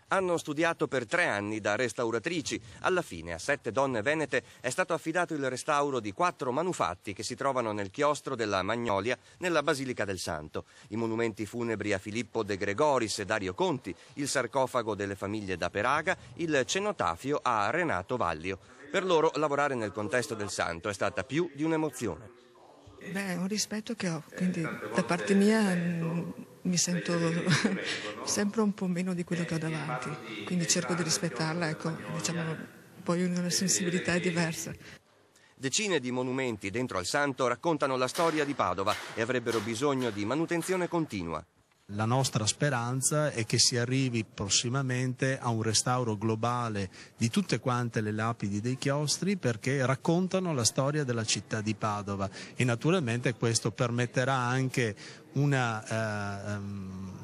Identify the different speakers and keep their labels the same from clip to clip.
Speaker 1: Hanno studiato per 3 anni da restauratrici. Alla fine, a 7 donne venete è stato affidato il restauro di 4 manufatti che si trovano nel chiostro della Magnolia, nella Basilica del Santo. I monumenti funebri a Filippo De Gregoris e Dario Conti, il sarcofago delle famiglie da Peraga, il cenotafio a Renato Vallio. Per loro lavorare nel contesto del santo è stata più di un'emozione.
Speaker 2: Beh, è un rispetto che ho, quindi da parte mia mi sento sempre un po' meno di quello che ho davanti, quindi cerco di rispettarla, ecco, diciamo, poi una sensibilità è diversa.
Speaker 1: Decine di monumenti dentro al santo raccontano la storia di Padova e avrebbero bisogno di manutenzione continua.
Speaker 3: La nostra speranza è che si arrivi prossimamente a un restauro globale di tutte quante le lapidi dei chiostri, perché raccontano la storia della città di Padova e naturalmente questo permetterà anche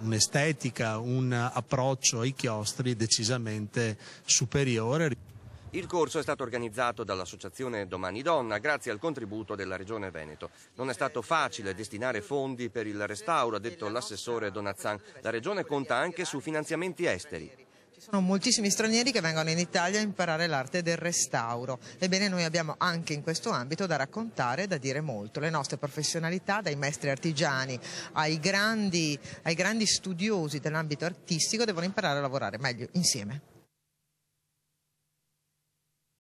Speaker 3: un'estetica, un approccio ai chiostri decisamente superiore.
Speaker 1: Il corso è stato organizzato dall'associazione Domani Donna grazie al contributo della Regione Veneto. Non è stato facile destinare fondi per il restauro, ha detto l'assessore Donazzan. La Regione conta anche su finanziamenti esteri.
Speaker 4: Ci sono moltissimi stranieri che vengono in Italia a imparare l'arte del restauro. Ebbene, noi abbiamo anche in questo ambito da raccontare e da dire molto. Le nostre professionalità, dai maestri artigiani ai grandi studiosi dell'ambito artistico, devono imparare a lavorare meglio insieme.